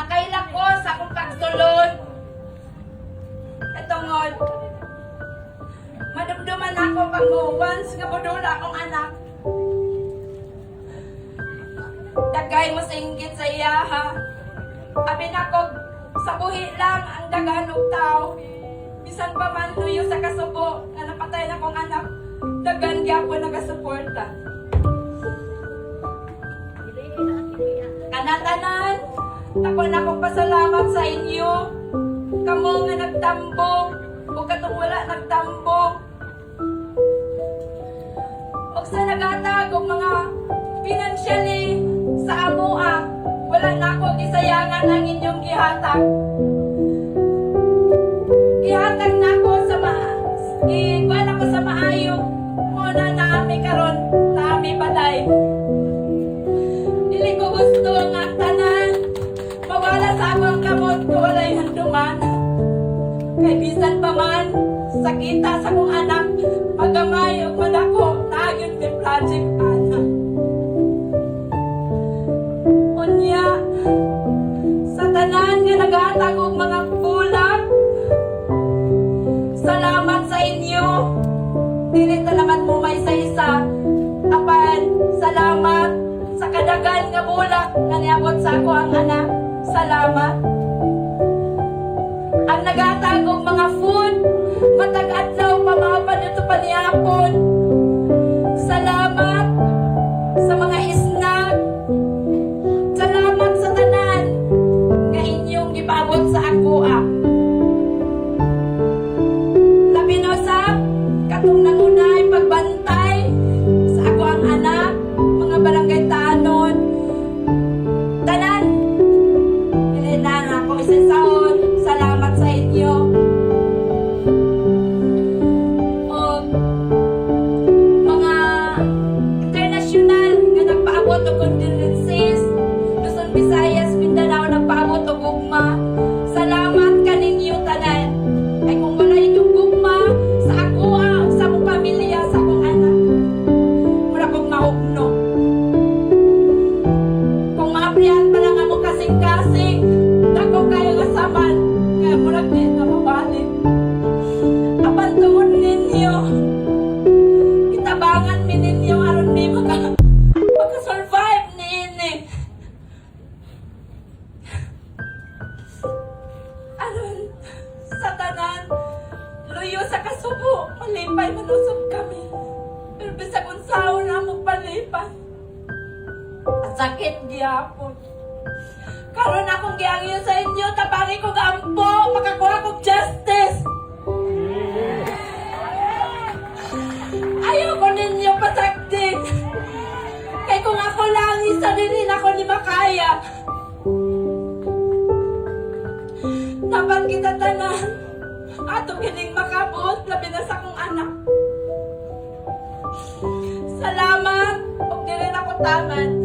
Nakailak ko sa akong pagsulod. Ito ngod. Madumduman ako pag once nga budula akong anak. Dagay mo sa inggit sa iya ha. Abi na ko sa buhi lang ang daganong tao. Bisan pa man luyo sa kasubo nga napatay na kong anak. Dagan gyapon nagasuporta. Kanatanan, ako na akong pasalamat sa inyo. Kamo nga nagtambong, o katong wala nagtambong. O sa nagatag og mga financially sa amoa, wala na ako gisayangan ang inyong gihatag. Gihatag na ako sa igual ako sa maayo. Muna na kami karon, na kami balay. Dili ko gusto nga tanan mawala sa among kamot ko walay handuman. Kay bisan pa man sakita sa kong anak pagamay og madako naagyon mi project anak. Unya sa tanan nga naghatag og mga bulag, salamat sa inyo. Dili ta naman mo may isa-isa. Apan salamat sa kadagan nga bulak nga niabot sa ako ang anak. Salamat. Ang nagatag og mga food, matag adlaw pa mga panuto pa niyapon. Salamat sa mga snack. Salamat sa tanan nga inyong gipabot sa ako Labi na usab katong nangunay pagbantay sa ako ang anak, mga barangay tanon. Tanan, hindi na ako isasaon. Salamat sa inyo. O mga international nga nagpaabot o condolences, Luzon, Visayas, Mindanao nagpaabot o gugma. Salamat kaninyo tanan. Ay kung wala inyong gugma sa ako sa akong pamilya, sa akong anak, mura kong mahugno. Kung maaprihan pa lang ako kasing-kasing, dako kayo kasaman, kaya mura din na mabalik. Apan tuon ninyo, itabangan mi ninyo aron mi maka-survive ni ini. Aron sa tanan, luyo sa kasubo, malipay manusog kami. Pero bisag unsaon na mo palipay. At sakit gihapon. Karon akong giangyo sa inyo, tabangi ko gampo, makakuha kong justice. Ayoko ninyo pasaktin. Kay kung ako lang, isa din ako ni makaya. Dapat kita tanan, ato kining makabuot, labi na sa kong anak. Salamat, huwag din ako taman.